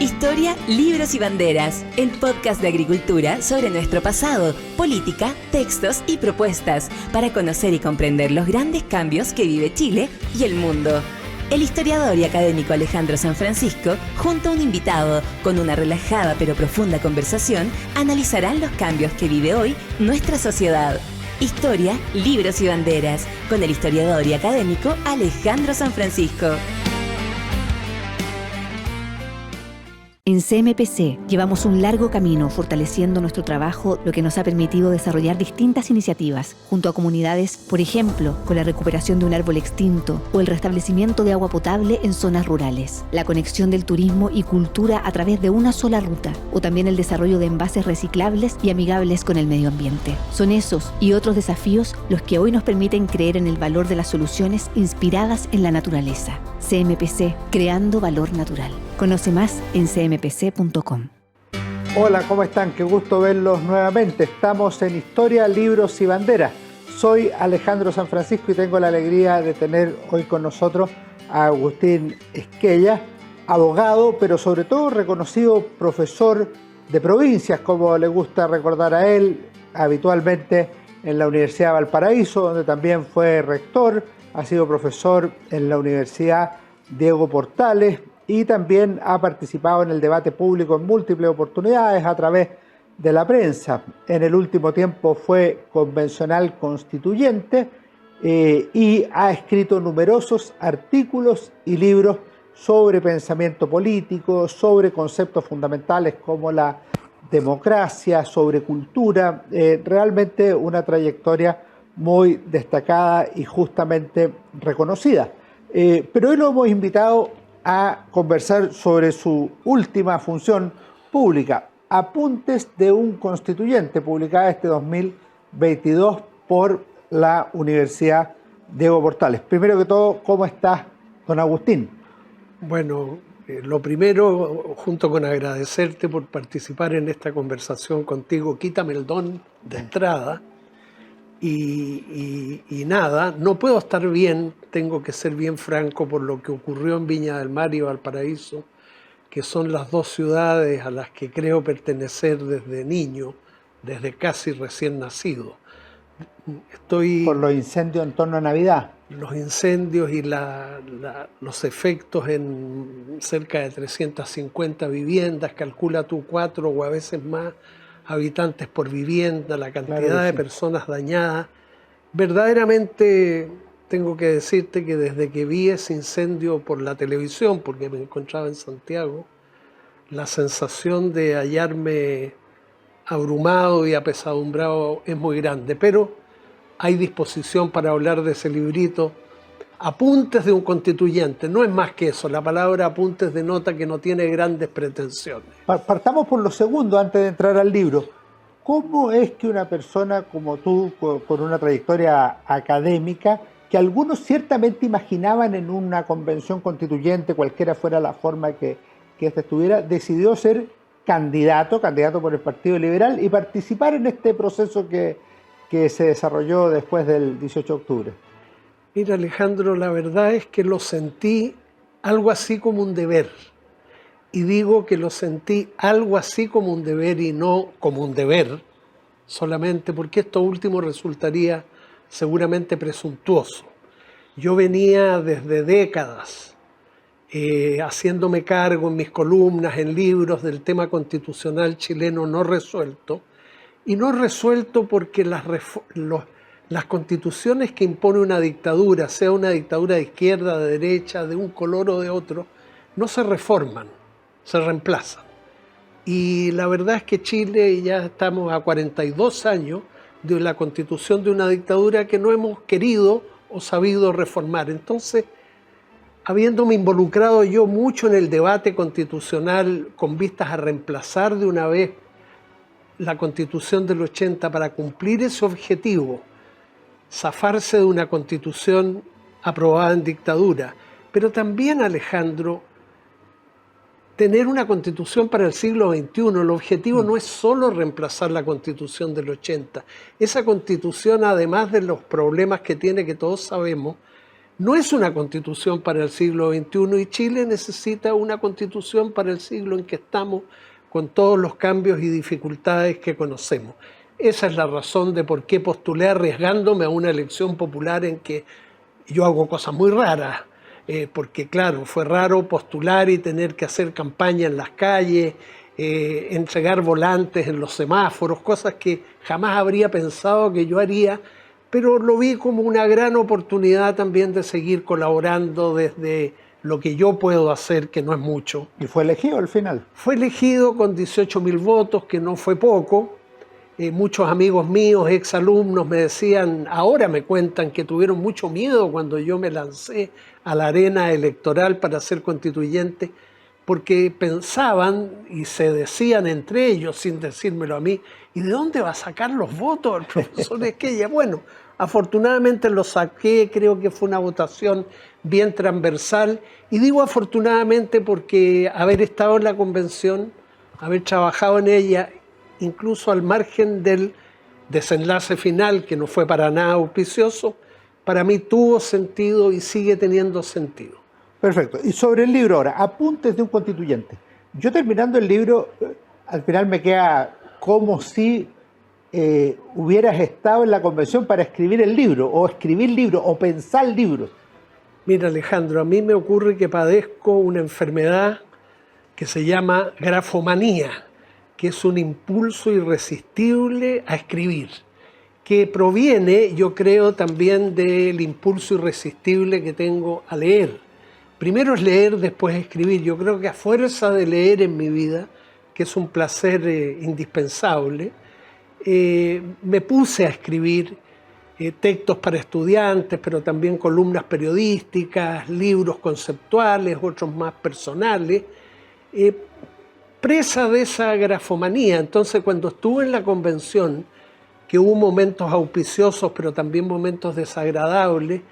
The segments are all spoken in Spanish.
Historia, libros y banderas, el podcast de agricultura sobre nuestro pasado, política, textos y propuestas para conocer y comprender los grandes cambios que vive Chile y el mundo. El historiador y académico Alejandro San Francisco, junto a un invitado, con una relajada pero profunda conversación, analizarán los cambios que vive hoy nuestra sociedad. Historia, libros y banderas, con el historiador y académico Alejandro San Francisco. En CMPC llevamos un largo camino fortaleciendo nuestro trabajo, lo que nos ha permitido desarrollar distintas iniciativas junto a comunidades, por ejemplo, con la recuperación de un árbol extinto o el restablecimiento de agua potable en zonas rurales, la conexión del turismo y cultura a través de una sola ruta, o también el desarrollo de envases reciclables y amigables con el medio ambiente. Son esos y otros desafíos los que hoy nos permiten creer en el valor de las soluciones inspiradas en la naturaleza. CMPC, creando valor natural. Conoce más en cmpc.com. Hola, ¿cómo están? Qué gusto verlos nuevamente. Estamos en Historia, Libros y Banderas. Soy Alejandro San Francisco y tengo la alegría de tener hoy con nosotros a Agustín Esquella, abogado, pero sobre todo reconocido profesor de provincias, como le gusta recordar a él, habitualmente en la Universidad de Valparaíso, donde también fue rector, ha sido profesor en la Universidad Diego Portales, y también ha participado en el debate público en múltiples oportunidades a través de la prensa. En el último tiempo fue convencional constituyente y ha escrito numerosos artículos y libros sobre pensamiento político, sobre conceptos fundamentales como la democracia, sobre cultura. Realmente una trayectoria muy destacada y justamente reconocida. Pero hoy lo hemos invitado a conversar sobre su última función pública, Apuntes de un Constituyente, publicada este 2022 por la Universidad Diego Portales. Primero que todo, ¿cómo estás, don Agustín? Bueno, lo primero, junto con agradecerte por participar en esta conversación contigo, quítame el don de entrada. Y nada, no puedo estar bien, tengo que ser bien franco por lo que ocurrió en Viña del Mar y Valparaíso, que son las dos ciudades a las que creo pertenecer desde niño, desde casi recién nacido. Por los incendios en torno a Navidad. Los incendios y los efectos en cerca de 350 viviendas, calcula tú 4 o a veces más habitantes por vivienda, la cantidad de personas dañadas. Verdaderamente tengo que decirte que desde que vi ese incendio por la televisión, porque me encontraba en Santiago, la sensación de hallarme abrumado y apesadumbrado es muy grande. Pero hay disposición para hablar de ese librito. Apuntes de un constituyente, no es más que eso. La palabra apuntes denota que no tiene grandes pretensiones. Partamos por lo segundo antes de entrar al libro. ¿Cómo es que una persona como tú, con una trayectoria académica, que algunos ciertamente imaginaban en una convención constituyente, cualquiera fuera la forma que ésta estuviera, decidió ser candidato por el Partido Liberal y participar en este proceso que se desarrolló después del 18 de octubre? Mira, Alejandro, la verdad es que lo sentí algo así como un deber. Y digo que lo sentí algo así como un deber y no como un deber, solamente porque esto último resultaría seguramente presuntuoso. Yo venía desde décadas haciéndome cargo en mis columnas, en libros, del tema constitucional chileno no resuelto. Y no resuelto porque las constituciones que impone una dictadura, sea una dictadura de izquierda, de derecha, de un color o de otro, no se reforman, se reemplazan. Y la verdad es que Chile ya estamos a 42 años de la constitución de una dictadura que no hemos querido o sabido reformar. Entonces, habiéndome involucrado yo mucho en el debate constitucional con vistas a reemplazar de una vez la Constitución del 80 para cumplir ese objetivo, zafarse de una Constitución aprobada en dictadura, pero también, Alejandro, tener una Constitución para el siglo XXI. El objetivo no es solo reemplazar la Constitución del 80. Esa Constitución, además de los problemas que tiene, que todos sabemos, no es una constitución para el siglo XXI y Chile necesita una constitución para el siglo en que estamos, con todos los cambios y dificultades que conocemos. Esa es la razón de por qué postulé arriesgándome a una elección popular en que yo hago cosas muy raras, porque claro, fue raro postular y tener que hacer campaña en las calles, entregar volantes en los semáforos, cosas que jamás habría pensado que yo haría, pero lo vi como una gran oportunidad también de seguir colaborando desde lo que yo puedo hacer, que no es mucho. ¿Y fue elegido al final? Fue elegido con 18.000 votos, que no fue poco. Muchos amigos míos, exalumnos, me decían, ahora me cuentan que tuvieron mucho miedo cuando yo me lancé a la arena electoral para ser constituyente, porque pensaban y se decían entre ellos, sin decírmelo a mí, ¿y de dónde va a sacar los votos el profesor Esquella? Bueno, afortunadamente lo saqué, creo que fue una votación bien transversal, y digo afortunadamente porque haber estado en la convención, haber trabajado en ella, incluso al margen del desenlace final, que no fue para nada auspicioso, para mí tuvo sentido y sigue teniendo sentido. Perfecto. Y sobre el libro ahora, apuntes de un constituyente. Yo terminando el libro, al final me queda como si hubieras estado en la convención para escribir el libro, o escribir libros, o pensar libros. Mira, Alejandro, a mí me ocurre que padezco una enfermedad que se llama grafomanía, que es un impulso irresistible a escribir, que proviene, yo creo, también del impulso irresistible que tengo a leer. Primero es leer, después escribir. Yo creo que a fuerza de leer en mi vida, que es un placer indispensable, me puse a escribir textos para estudiantes, pero también columnas periodísticas, libros conceptuales, otros más personales, presa de esa grafomanía. Entonces, cuando estuve en la convención, que hubo momentos auspiciosos, pero también momentos desagradables,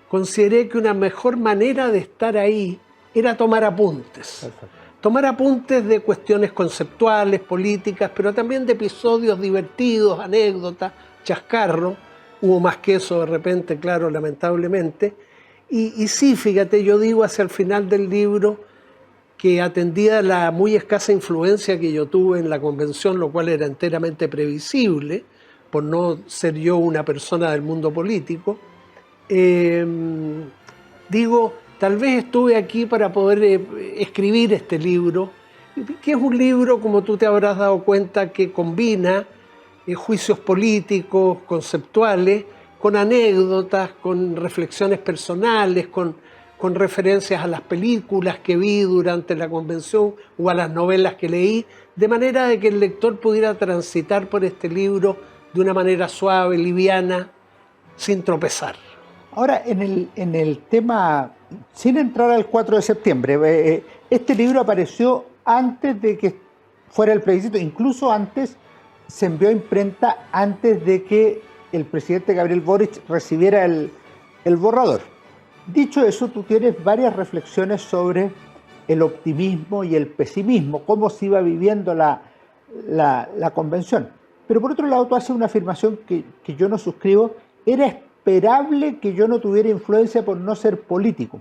consideré que una mejor manera de estar ahí era tomar apuntes. Perfecto. Tomar apuntes de cuestiones conceptuales, políticas, pero también de episodios divertidos, anécdotas, chascarros. Hubo más que eso de repente, claro, lamentablemente. Y sí, fíjate, yo digo hacia el final del libro que atendía la muy escasa influencia que yo tuve en la convención, lo cual era enteramente previsible, por no ser yo una persona del mundo político, digo, tal vez estuve aquí para poder escribir este libro, que es un libro, como tú te habrás dado cuenta, que combina juicios políticos, conceptuales, con anécdotas, con reflexiones personales, con referencias a las películas que vi durante la convención o a las novelas que leí, de manera de que el lector pudiera transitar por este libro de una manera suave, liviana, sin tropezar. Ahora, en el tema, sin entrar al 4 de septiembre, este libro apareció antes de que fuera el plebiscito, incluso antes, se envió a imprenta antes de que el presidente Gabriel Boric recibiera el borrador. Dicho eso, tú tienes varias reflexiones sobre el optimismo y el pesimismo, cómo se iba viviendo la convención. Pero por otro lado, tú haces una afirmación que yo no suscribo: era esperable que yo no tuviera influencia por no ser político.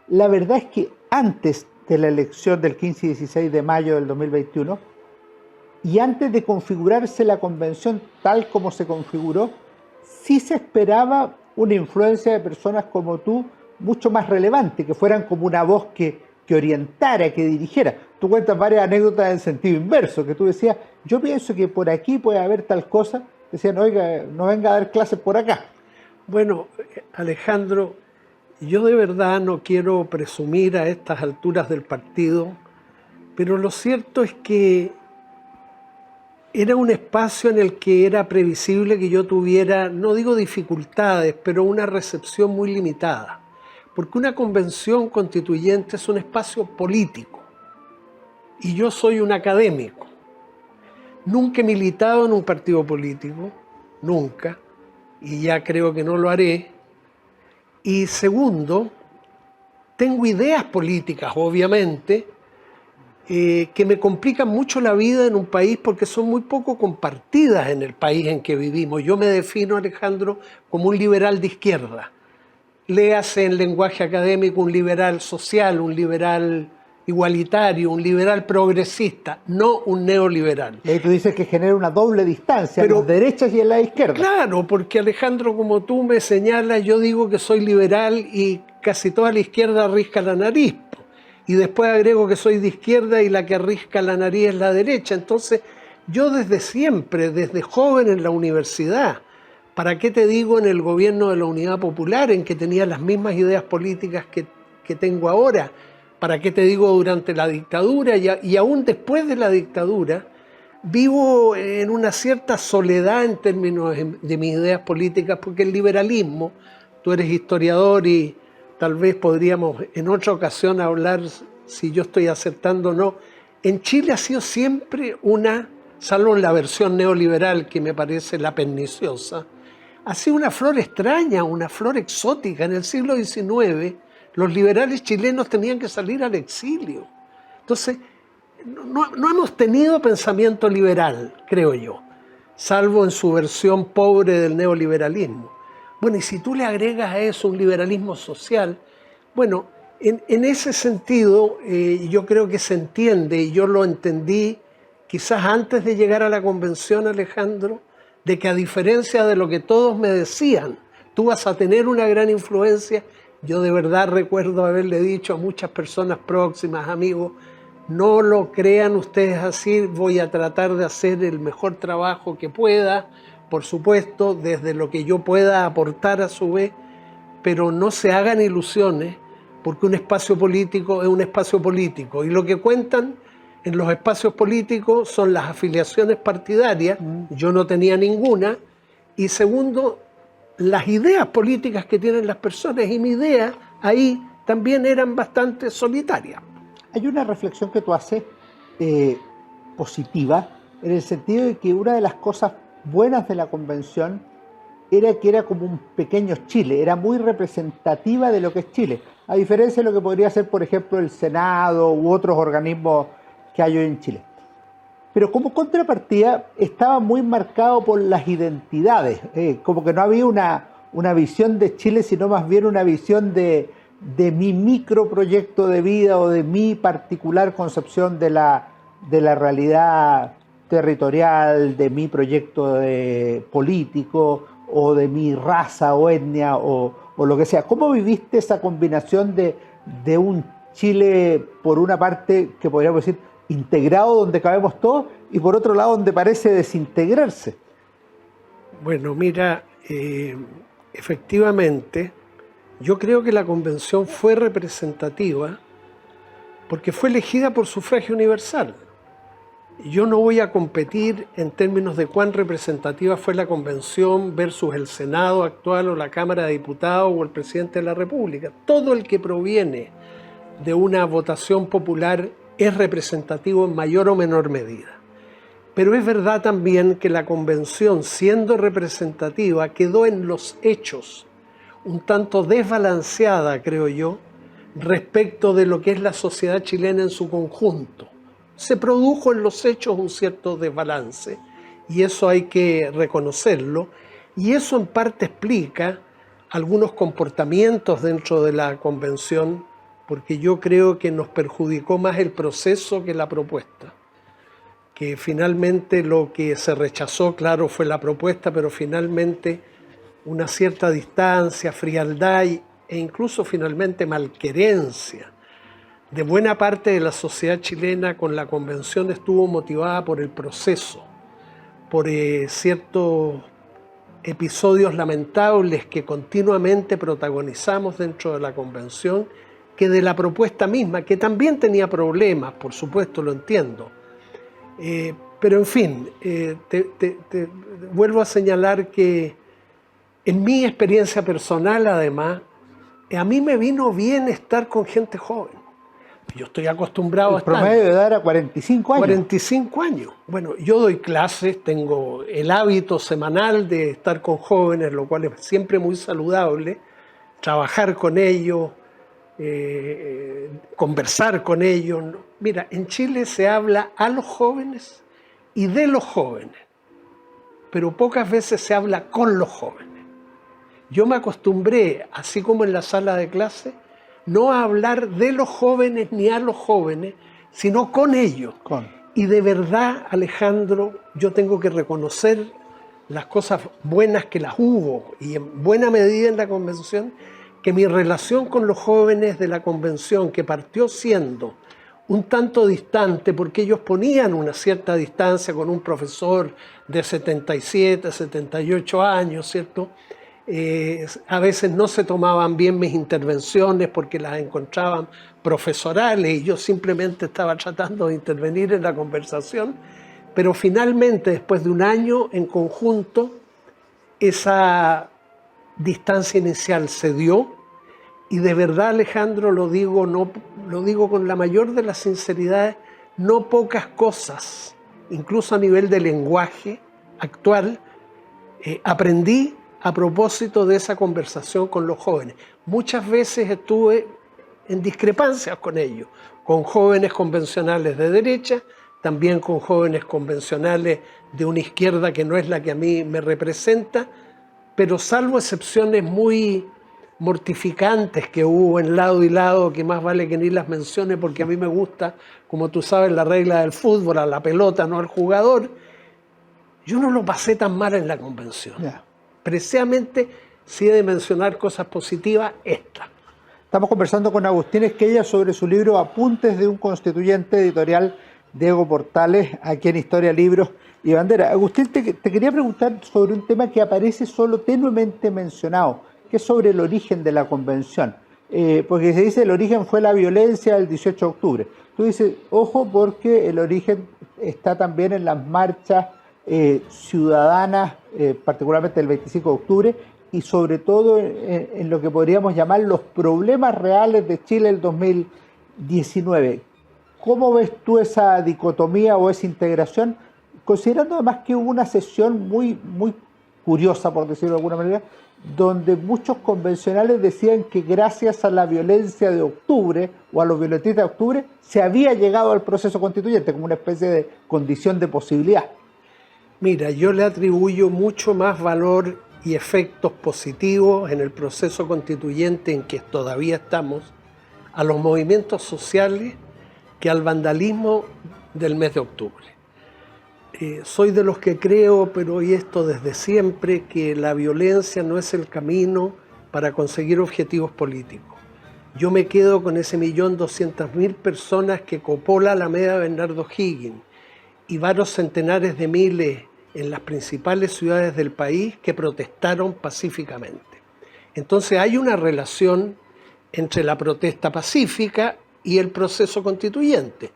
La verdad es que antes de la elección del 15 y 16 de mayo del 2021, y antes de configurarse la convención tal como se configuró, sí se esperaba una influencia de personas como tú, mucho más relevante, que fueran como una voz que orientara, que dirigiera. Tú cuentas varias anécdotas en sentido inverso, que tú decías, yo pienso que por aquí puede haber tal cosa. Decían, oiga, no venga a dar clases por acá. Bueno, Alejandro, yo de verdad no quiero presumir a estas alturas del partido, pero lo cierto es que era un espacio en el que era previsible que yo tuviera, no digo dificultades, pero una recepción muy limitada. Porque una convención constituyente es un espacio político y yo soy un académico. Nunca he militado en un partido político, nunca, y ya creo que no lo haré. Y segundo, tengo ideas políticas, obviamente, que me complican mucho la vida en un país porque son muy poco compartidas en el país en que vivimos. Yo me defino, Alejandro, como un liberal de izquierda. léase en lenguaje académico un liberal social, un liberal igualitario, un liberal progresista, no un neoliberal. Y ahí tú dices que genera una doble distancia Pero, en las derechas y en la izquierda. Claro, porque Alejandro, como tú me señalas, yo digo que soy liberal y casi toda la izquierda risca la nariz. Y después agrego que soy de izquierda y la que risca la nariz es la derecha. Entonces, yo desde siempre, desde joven en la universidad, ¿para qué te digo en el gobierno de la Unidad Popular, en que tenía las mismas ideas políticas que tengo ahora? ¿Para qué te digo durante la dictadura? Y aún después de la dictadura, vivo en una cierta soledad en términos de mis ideas políticas, porque el liberalismo, tú eres historiador y tal vez podríamos en otra ocasión hablar si yo estoy acertando o no, en Chile ha sido siempre salvo en la versión neoliberal que me parece la perniciosa, ha sido una flor extraña, una flor exótica. En el siglo XIX los liberales chilenos tenían que salir al exilio. Entonces, no hemos tenido pensamiento liberal, creo yo, salvo en su versión pobre del neoliberalismo. Bueno, y si tú le agregas a eso un liberalismo social, bueno, en ese sentido yo creo que se entiende, y yo lo entendí quizás antes de llegar a la convención, Alejandro, de que a diferencia de lo que todos me decían, tú vas a tener una gran influencia. Yo de verdad recuerdo haberle dicho a muchas personas próximas, amigos, no lo crean ustedes así, voy a tratar de hacer el mejor trabajo que pueda, por supuesto, desde lo que yo pueda aportar a su vez, pero no se hagan ilusiones, porque un espacio político es un espacio político, y lo que cuentan en los espacios políticos son las afiliaciones partidarias, yo no tenía ninguna, y segundo, las ideas políticas que tienen las personas, y mi idea ahí también eran bastante solitarias. Hay una reflexión que tú haces positiva, en el sentido de que una de las cosas buenas de la convención era que era como un pequeño Chile, era muy representativa de lo que es Chile, a diferencia de lo que podría ser, por ejemplo, el Senado u otros organismos que hay hoy en Chile. Pero como contrapartida estaba muy marcado por las identidades, como que no había una visión de Chile, sino más bien una visión de mi microproyecto de vida o de mi particular concepción de la realidad territorial, de mi proyecto político o de mi raza o etnia o lo que sea. ¿Cómo viviste esa combinación de un Chile, por una parte, que podríamos decir, integrado donde cabemos todos, y por otro lado donde parece desintegrarse? Bueno, mira, efectivamente, yo creo que la convención fue representativa porque fue elegida por sufragio universal. Yo no voy a competir en términos de cuán representativa fue la convención versus el Senado actual o la Cámara de Diputados o el presidente de la República. Todo el que proviene de una votación popular es representativo en mayor o menor medida. Pero es verdad también que la convención, siendo representativa, quedó en los hechos un tanto desbalanceada, creo yo, respecto de lo que es la sociedad chilena en su conjunto. Se produjo en los hechos un cierto desbalance, y eso hay que reconocerlo, y eso en parte explica algunos comportamientos dentro de la convención, porque yo creo que nos perjudicó más el proceso que la propuesta. Que finalmente lo que se rechazó, claro, fue la propuesta, pero finalmente una cierta distancia, frialdad e incluso finalmente malquerencia de buena parte de la sociedad chilena con la convención estuvo motivada por el proceso, por ciertos episodios lamentables que continuamente protagonizamos dentro de la convención, que de la propuesta misma, que también tenía problemas, por supuesto, lo entiendo. Pero en fin, te vuelvo a señalar que en mi experiencia personal, además, a mí me vino bien estar con gente joven. Yo estoy acostumbrado a estar. El promedio de edad era 45 años. 45 años. Bueno, yo doy clases, tengo el hábito semanal de estar con jóvenes, lo cual es siempre muy saludable, trabajar con ellos, conversar con ellos. Mira, en Chile se habla a los jóvenes y de los jóvenes, pero pocas veces se habla con los jóvenes. yo me acostumbré, así como en la sala de clase, no a hablar de los jóvenes ni a los jóvenes, sino con ellos. Y de verdad, Alejandro, yo tengo que reconocer las cosas buenas que las hubo, y en buena medida en la convención, que mi relación con los jóvenes de la convención, que partió siendo un tanto distante, porque ellos ponían una cierta distancia con un profesor de 77, 78 años, ¿cierto? A veces no se tomaban bien mis intervenciones porque las encontraban profesorales y yo simplemente estaba tratando de intervenir en la conversación, pero finalmente, después de un año en conjunto, esa distancia inicial se dio. Y de verdad, Alejandro, lo digo con la mayor de las sinceridades, no pocas cosas, incluso a nivel de lenguaje actual, aprendí a propósito de esa conversación con los jóvenes. Muchas veces estuve en discrepancias con ellos, con jóvenes convencionales de derecha, también con jóvenes convencionales de una izquierda que no es la que a mí me representa, pero salvo excepciones muy mortificantes que hubo en lado y lado, que más vale que ni las mencione porque a mí me gusta, como tú sabes, la regla del fútbol, a la pelota, no al jugador, yo no lo pasé tan mal en la convención. Precisamente, si he de mencionar cosas positivas, esta. Estamos conversando con Agustín Esquella sobre su libro Apuntes de un constituyente, editorial Diego Portales, aquí en Historia, Libros y Bandera. Agustín, te quería preguntar sobre un tema que aparece solo tenuemente mencionado, que es sobre el origen de la convención. Porque se dice el origen fue la violencia del 18 de octubre. Tú dices, ojo, porque el origen está también en las marchas ciudadanas, particularmente el 25 de octubre, y sobre todo en lo que podríamos llamar los problemas reales de Chile el 2019. ¿Cómo ves tú esa dicotomía o esa integración? Considerando además que hubo una sesión muy curiosa, por decirlo de alguna manera, donde muchos convencionales decían que gracias a la violencia de octubre o a los violentistas de octubre se había llegado al proceso constituyente como una especie de condición de posibilidad. Mira, yo le atribuyo mucho más valor y efectos positivos en el proceso constituyente en que todavía estamos a los movimientos sociales que al vandalismo del mes de octubre. Soy de los que creo, pero y esto desde siempre, que la violencia no es el camino para conseguir objetivos políticos. Yo me quedo con ese 1.200.000 personas que copó la Alameda Bernardo Higgins y varios centenares de miles en las principales ciudades del país que protestaron pacíficamente. Entonces hay una relación entre la protesta pacífica y el proceso constituyente.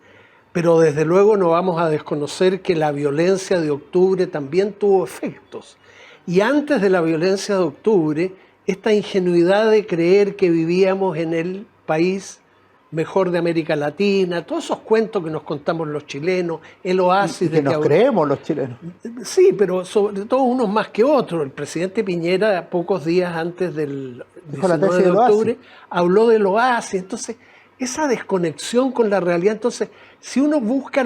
Pero desde luego no vamos a desconocer que la violencia de octubre también tuvo efectos. Y antes de la violencia de octubre, esta ingenuidad de creer que vivíamos en el país mejor de América Latina, todos esos cuentos que nos contamos los chilenos, el oasis... Y que nos creemos los chilenos. Sí, pero sobre todo unos más que otros. El presidente Piñera, pocos días antes del 19 de octubre, habló del oasis. Entonces, esa desconexión con la realidad. Entonces, si uno busca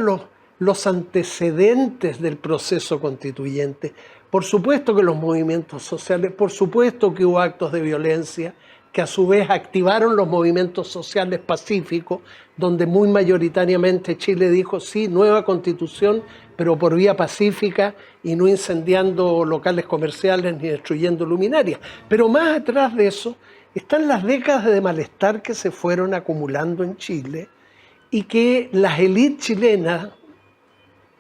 los antecedentes del proceso constituyente, por supuesto que los movimientos sociales, por supuesto que hubo actos de violencia, que a su vez activaron los movimientos sociales pacíficos, donde muy mayoritariamente Chile dijo sí, nueva constitución, pero por vía pacífica y no incendiando locales comerciales ni destruyendo luminarias. Pero más atrás de eso están las décadas de malestar que se fueron acumulando en Chile y que las élites chilenas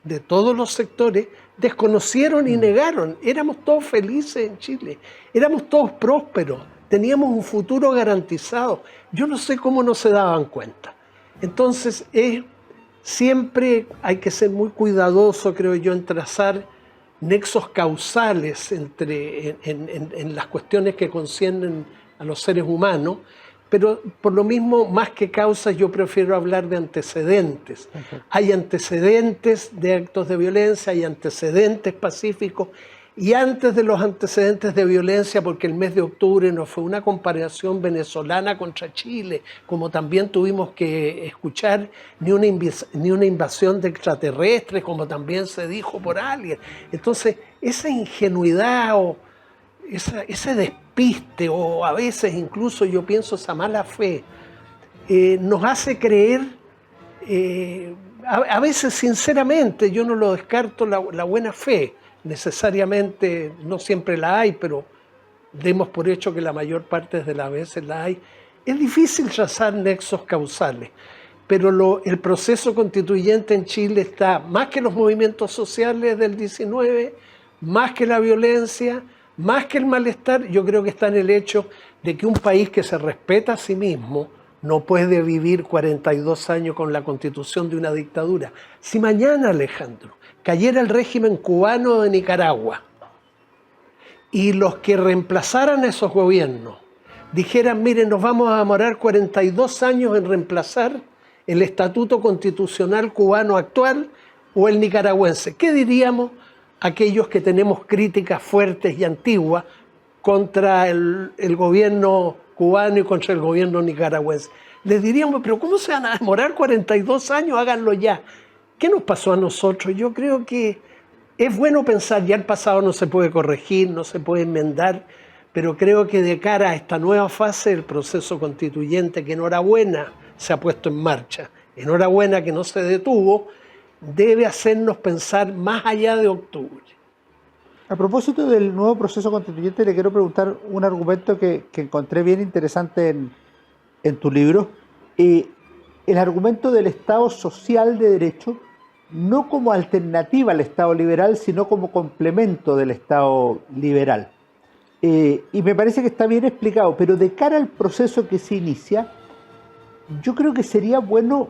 de todos los sectores desconocieron y negaron. Éramos todos felices en Chile, éramos todos prósperos, teníamos un futuro garantizado. Yo no sé cómo no se daban cuenta. Entonces, siempre hay que ser muy cuidadoso, creo yo, en trazar nexos causales en las cuestiones que conciernen a los seres humanos, pero por lo mismo, más que causas, yo prefiero hablar de antecedentes. Hay antecedentes de actos de violencia, hay antecedentes pacíficos, y antes de los antecedentes de violencia, porque el mes de octubre no fue una comparación venezolana contra Chile, como también tuvimos que escuchar, ni una invasión de extraterrestres, como también se dijo por alguien. Entonces, esa ingenuidad ese despiste, o a veces incluso yo pienso esa mala fe, nos hace creer, a veces sinceramente, yo no lo descarto, la buena fe, necesariamente no siempre la hay, pero demos por hecho que la mayor parte de las veces la hay. Es difícil trazar nexos causales, pero el proceso constituyente en Chile está, más que los movimientos sociales del 19, más que la violencia, más que el malestar, yo creo que está en el hecho de que un país que se respeta a sí mismo no puede vivir 42 años con la constitución de una dictadura. Si mañana, Alejandro, cayera el régimen cubano de Nicaragua y los que reemplazaran a esos gobiernos dijeran, miren, nos vamos a demorar 42 años en reemplazar el estatuto constitucional cubano actual o el nicaragüense, ¿qué diríamos aquellos que tenemos críticas fuertes y antiguas contra el gobierno cubano y contra el gobierno nicaragüense? Les diríamos, pero ¿cómo se van a demorar 42 años? Háganlo ya. ¿Qué nos pasó a nosotros? Yo creo que es bueno pensar, ya el pasado no se puede corregir, no se puede enmendar, pero creo que de cara a esta nueva fase del proceso constituyente, que enhorabuena se ha puesto en marcha, enhorabuena que no se detuvo, debe hacernos pensar más allá de octubre. A propósito del nuevo proceso constituyente, le quiero preguntar un argumento que encontré bien interesante en tu libro. El argumento del Estado social de derecho, no como alternativa al Estado liberal, sino como complemento del Estado liberal. Y me parece que está bien explicado, pero de cara al proceso que se inicia, yo creo que sería bueno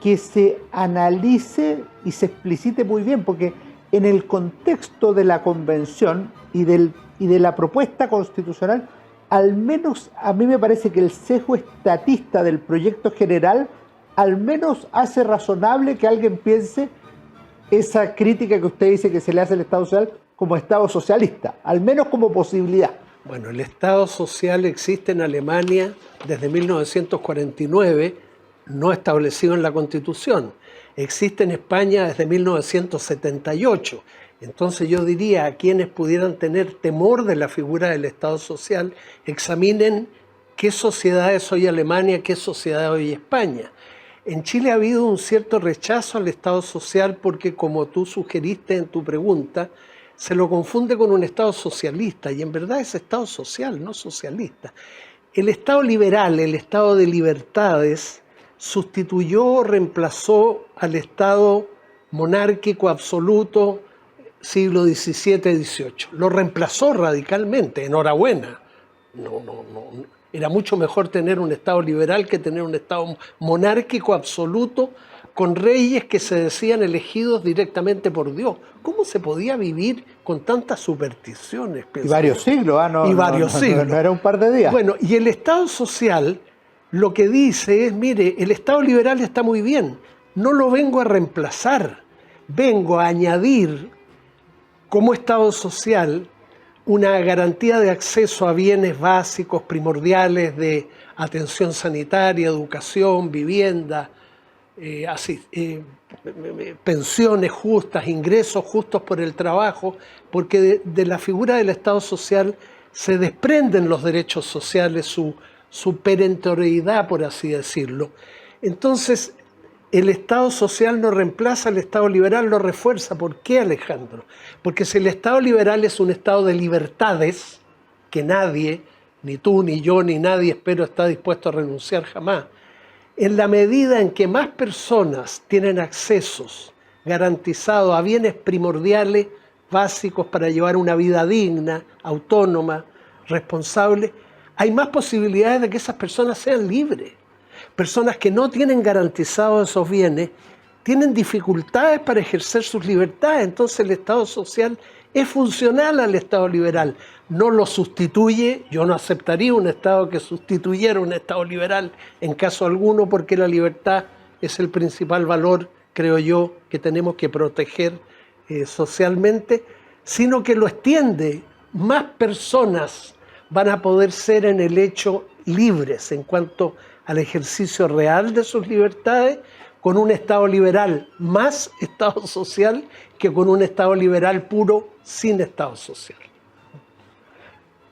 que se analice y se explicite muy bien, porque en el contexto de la convención y de la propuesta constitucional, al menos a mí me parece que el sesgo estatista del proyecto general al menos hace razonable que alguien piense esa crítica que usted dice que se le hace al Estado social como Estado socialista, al menos como posibilidad. Bueno, el Estado social existe en Alemania desde 1949, no establecido en la Constitución. Existe en España desde 1978. Entonces yo diría a quienes pudieran tener temor de la figura del Estado social, examinen qué sociedad es hoy Alemania, qué sociedad hoy España. En Chile ha habido un cierto rechazo al Estado social porque, como tú sugeriste en tu pregunta, se lo confunde con un Estado socialista, y en verdad es Estado social, no socialista. El Estado liberal, el Estado de libertades, sustituyó o reemplazó al Estado monárquico absoluto siglo XVII-XVIII. Lo reemplazó radicalmente, enhorabuena. No. Era mucho mejor tener un Estado liberal que tener un Estado monárquico absoluto con reyes que se decían elegidos directamente por Dios. ¿Cómo se podía vivir con tantas supersticiones? Y varios siglos, siglos. No era un par de días. Bueno, y el Estado social lo que dice es, mire, el Estado liberal está muy bien, no lo vengo a reemplazar, vengo a añadir como Estado social una garantía de acceso a bienes básicos, primordiales de atención sanitaria, educación, vivienda, pensiones justas, ingresos justos por el trabajo, porque de la figura del Estado social se desprenden los derechos sociales, su perentoriedad, por así decirlo. Entonces, el Estado social no reemplaza al Estado liberal, lo refuerza. ¿Por qué, Alejandro? Porque si el Estado liberal es un Estado de libertades, que nadie, ni tú, ni yo, ni nadie, espero, está dispuesto a renunciar jamás, en la medida en que más personas tienen accesos garantizados a bienes primordiales, básicos para llevar una vida digna, autónoma, responsable, hay más posibilidades de que esas personas sean libres. Personas que no tienen garantizados esos bienes tienen dificultades para ejercer sus libertades. Entonces el Estado social es funcional al Estado liberal. No lo sustituye. Yo no aceptaría un Estado que sustituyera un Estado liberal en caso alguno, porque la libertad es el principal valor, creo yo, que tenemos que proteger socialmente, sino que lo extiende. Más personas van a poder ser en el hecho libres en cuanto al ejercicio real de sus libertades, con un Estado liberal más Estado social que con un Estado liberal puro sin Estado social.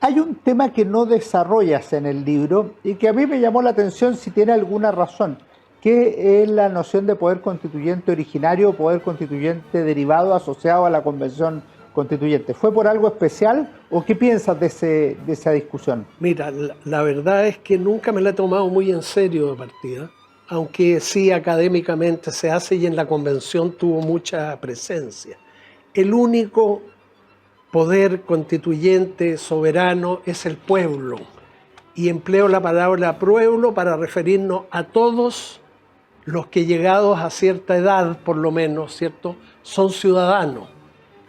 Hay un tema que no desarrollas en el libro y que a mí me llamó la atención si tiene alguna razón, que es la noción de poder constituyente originario o poder constituyente derivado asociado a la Convención Constituyente. ¿Fue por algo especial o qué piensas de esa discusión? Mira, la verdad es que nunca me la he tomado muy en serio de partida, aunque sí académicamente se hace y en la Convención tuvo mucha presencia. El único poder constituyente soberano es el pueblo, y empleo la palabra pueblo para referirnos a todos los que llegados a cierta edad, por lo menos, ¿cierto?, son ciudadanos,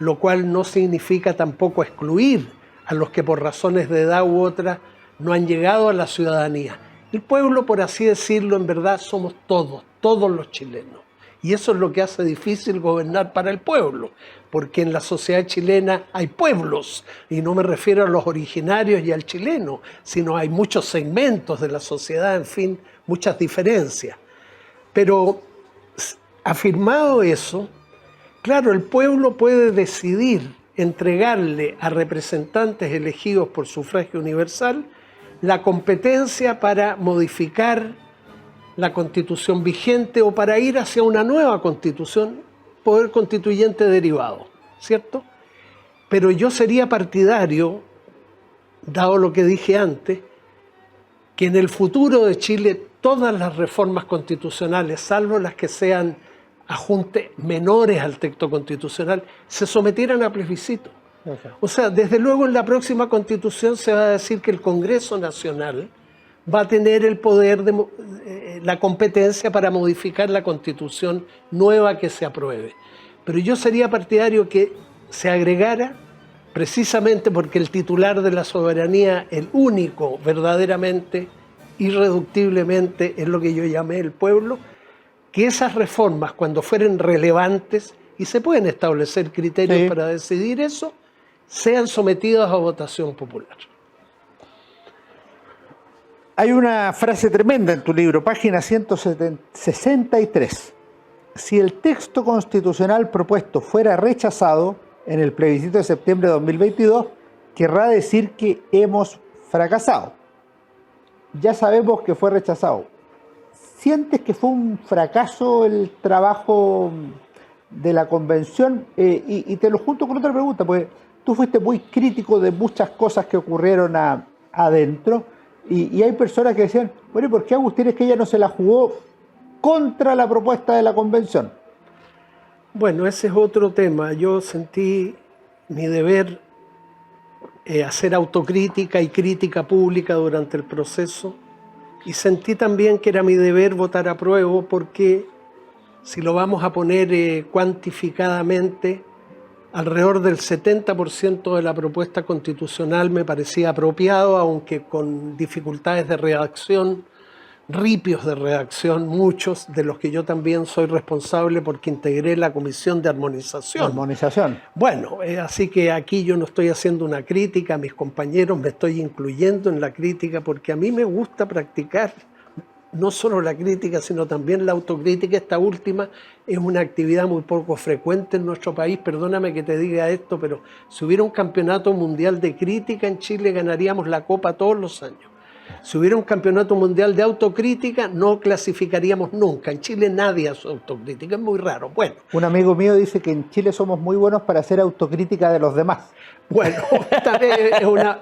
lo cual no significa tampoco excluir a los que por razones de edad u otra no han llegado a la ciudadanía. El pueblo, por así decirlo, en verdad somos todos los chilenos. Y eso es lo que hace difícil gobernar para el pueblo, porque en la sociedad chilena hay pueblos, y no me refiero a los originarios y al chileno, sino hay muchos segmentos de la sociedad, en fin, muchas diferencias. Pero afirmado eso, claro, el pueblo puede decidir entregarle a representantes elegidos por sufragio universal la competencia para modificar la constitución vigente o para ir hacia una nueva constitución, poder constituyente derivado, ¿cierto? Pero yo sería partidario, dado lo que dije antes, que en el futuro de Chile todas las reformas constitucionales, salvo las que sean ajustes menores al texto constitucional, se sometieran a plebiscito. O sea, desde luego en la próxima constitución se va a decir que el Congreso Nacional va a tener el poder, la competencia para modificar la constitución nueva que se apruebe. Pero yo sería partidario que se agregara, precisamente porque el titular de la soberanía, el único verdaderamente, irreductiblemente, es lo que yo llamé el pueblo, que esas reformas, cuando fueren relevantes, y se pueden establecer criterios para decidir eso, sean sometidas a votación popular. Hay una frase tremenda en tu libro, página 163. Si el texto constitucional propuesto fuera rechazado en el plebiscito de septiembre de 2022, querrá decir que hemos fracasado. Ya sabemos que fue rechazado. ¿Sientes que fue un fracaso el trabajo de la convención? Y te lo junto con otra pregunta, porque tú fuiste muy crítico de muchas cosas que ocurrieron adentro, y hay personas que decían, bueno, ¿por qué Agustín Esquella no se la jugó contra la propuesta de la convención? Bueno, ese es otro tema. Yo sentí mi deber hacer autocrítica y crítica pública durante el proceso, y sentí también que era mi deber votar apruebo, porque si lo vamos a poner cuantificadamente, alrededor del 70% de la propuesta constitucional me parecía apropiado, aunque con dificultades de redacción, ripios de redacción, muchos de los que yo también soy responsable porque integré la Comisión de Armonización. Armonización. Bueno, así que aquí yo no estoy haciendo una crítica a mis compañeros, me estoy incluyendo en la crítica porque a mí me gusta practicar no solo la crítica, sino también la autocrítica. Esta última es una actividad muy poco frecuente en nuestro país. Perdóname que te diga esto, pero si hubiera un campeonato mundial de crítica en Chile, ganaríamos la copa todos los años. Si hubiera un campeonato mundial de autocrítica, no clasificaríamos nunca. En Chile nadie hace autocrítica, es muy raro. Bueno, un amigo mío dice que en Chile somos muy buenos para hacer autocrítica de los demás. Bueno, esta vez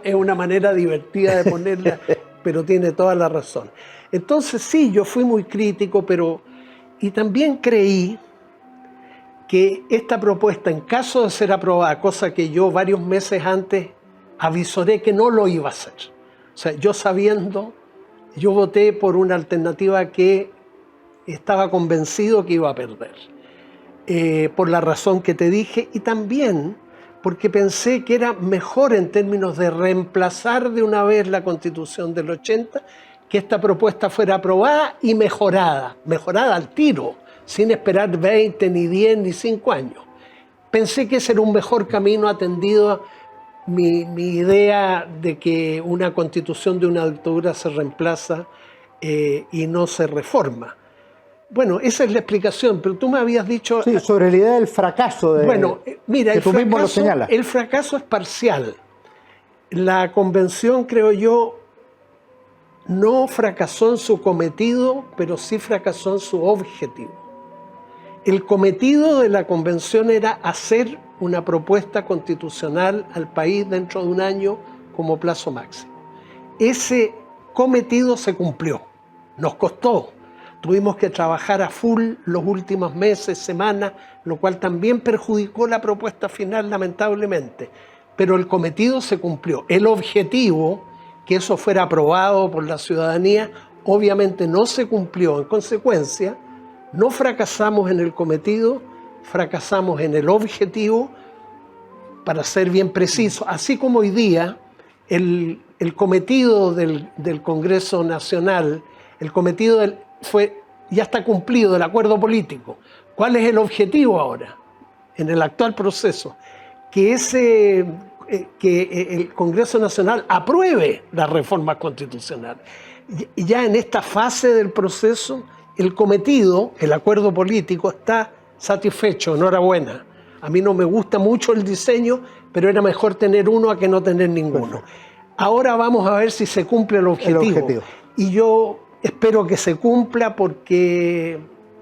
es una manera divertida de ponerla, pero tiene toda la razón. Entonces sí, yo fui muy crítico, y también creí que esta propuesta, en caso de ser aprobada, cosa que yo varios meses antes avisoré que no lo iba a hacer. O sea, yo voté por una alternativa que estaba convencido que iba a perder, por la razón que te dije, y también porque pensé que era mejor en términos de reemplazar de una vez la Constitución del 80, que esta propuesta fuera aprobada y mejorada al tiro, sin esperar 20, ni 10, ni 5 años. Pensé que ese era un mejor camino atendido a mi idea de que una constitución de una dictadura se reemplaza y no se reforma. Bueno, esa es la explicación, pero tú me habías dicho... Sí, sobre la idea del fracaso. Bueno, mira, que tú mismo lo señalas. El fracaso es parcial. La convención, creo yo, no fracasó en su cometido, pero sí fracasó en su objetivo. El cometido de la convención era hacer una propuesta constitucional al país dentro de un año como plazo máximo. Ese cometido se cumplió, nos costó. Tuvimos que trabajar a full los últimos meses, semanas, lo cual también perjudicó la propuesta final, lamentablemente. Pero el cometido se cumplió. El objetivo, que eso fuera aprobado por la ciudadanía, obviamente no se cumplió. En consecuencia, no fracasamos en el cometido, fracasamos en el objetivo, para ser bien preciso. Así como hoy día el cometido del Congreso Nacional, el cometido ya está cumplido, del acuerdo político. ¿Cuál es el objetivo ahora, en el actual proceso? Que el Congreso Nacional apruebe la reforma constitucional. Y ya en esta fase del proceso, el cometido, el acuerdo político, está satisfecho, enhorabuena. A mí no me gusta mucho el diseño, pero era mejor tener uno a que no tener ninguno. Ahora vamos a ver si se cumple el objetivo. Y yo espero que se cumpla porque,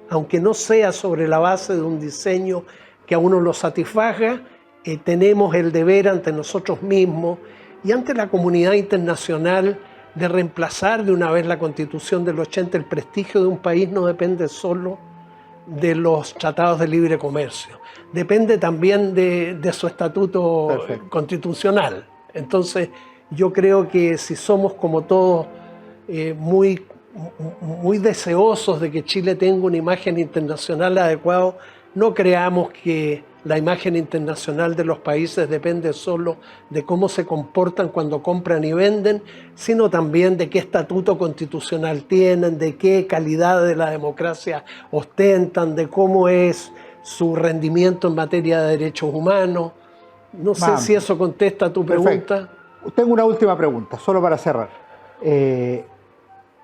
aunque no sea sobre la base de un diseño que a uno lo satisfaga, tenemos el deber ante nosotros mismos y ante la comunidad internacional de reemplazar de una vez la Constitución del 80. El prestigio de un país no depende solo de los tratados de libre comercio, depende también de su estatuto constitucional. Entonces, yo creo que si somos como todos muy deseosos de que Chile tenga una imagen internacional adecuada, no creamos que la imagen internacional de los países depende solo de cómo se comportan cuando compran y venden, sino también de qué estatuto constitucional tienen, de qué calidad de la democracia ostentan, de cómo es su rendimiento en materia de derechos humanos. No sé si eso contesta a tu pregunta. Tengo una última pregunta, solo para cerrar.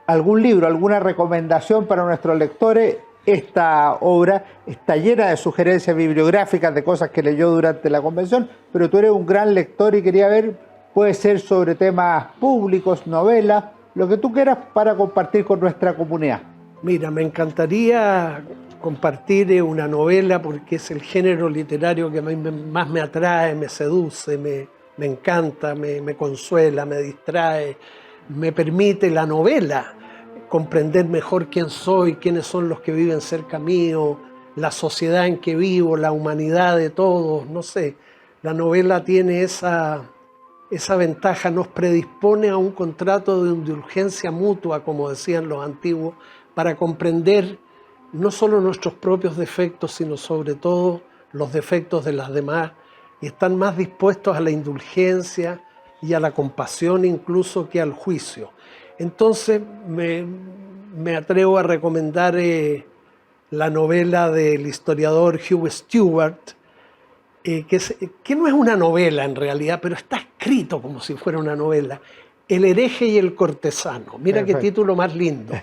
¿Algún libro, alguna recomendación para nuestros lectores? Esta obra está llena de sugerencias bibliográficas de cosas que leyó durante la convención, pero tú eres un gran lector y quería ver, puede ser sobre temas públicos, novelas, lo que tú quieras para compartir con nuestra comunidad. Mira, me encantaría compartir una novela porque es el género literario que a mí más me atrae, me seduce, me encanta, me consuela, me distrae, me permite la novela comprender mejor quién soy, quiénes son los que viven cerca mío, la sociedad en que vivo, la humanidad de todos, no sé. La novela tiene esa ventaja, nos predispone a un contrato de indulgencia mutua, como decían los antiguos, para comprender no solo nuestros propios defectos, sino sobre todo los defectos de las demás, y están más dispuestos a la indulgencia y a la compasión incluso que al juicio. Entonces me atrevo a recomendar la novela del historiador Hugh Stewart, que no es una novela en realidad, pero está escrito como si fuera una novela. El hereje y el cortesano. Mira qué título más lindo.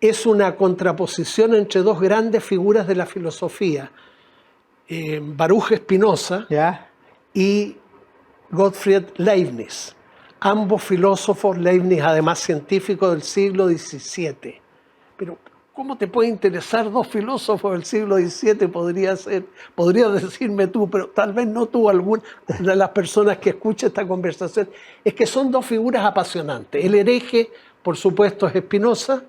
Es una contraposición entre dos grandes figuras de la filosofía, Baruch Spinoza y Gottfried Leibniz. Ambos filósofos, Leibniz además científico del siglo XVII. Pero ¿cómo te puede interesar dos filósofos del siglo XVII? Podrías decirme tú, pero tal vez no tú, alguna de las personas que escucha esta conversación. Es que son dos figuras apasionantes. El hereje, por supuesto, es Spinoza.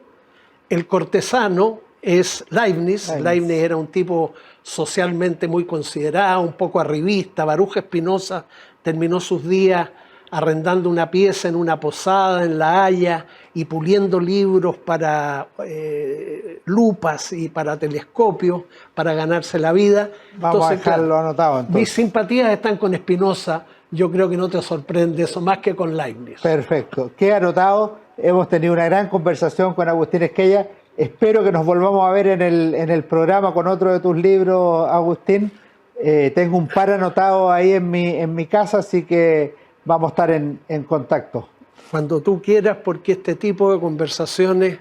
El cortesano es Leibniz. Leibniz era un tipo socialmente muy considerado, un poco arribista. Baruch Spinoza terminó sus días arrendando una pieza en una posada en La Haya y puliendo libros para lupas y para telescopios para ganarse la vida. Vamos a dejarlo anotado entonces. Mis simpatías están con Spinoza, yo creo que no te sorprende eso, más que con Leibniz. Perfecto, queda anotado. Hemos tenido una gran conversación con Agustín Esquella. Espero que nos volvamos a ver en el programa con otro de tus libros, Agustín. Tengo un par anotados ahí en mi casa, así que vamos a estar en contacto. Cuando tú quieras, porque este tipo de conversaciones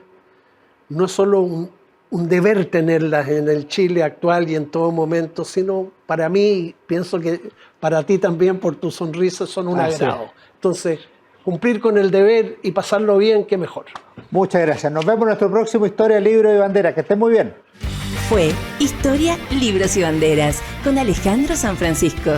no es solo un deber tenerlas en el Chile actual y en todo momento, sino para mí, pienso que para ti también, por tu sonrisa, son un agrado. Entonces, cumplir con el deber y pasarlo bien, qué mejor. Muchas gracias. Nos vemos en nuestro próximo Historia, Libro y Bandera. Que estén muy bien. Fue Historia, Libros y Banderas con Alejandro San Francisco.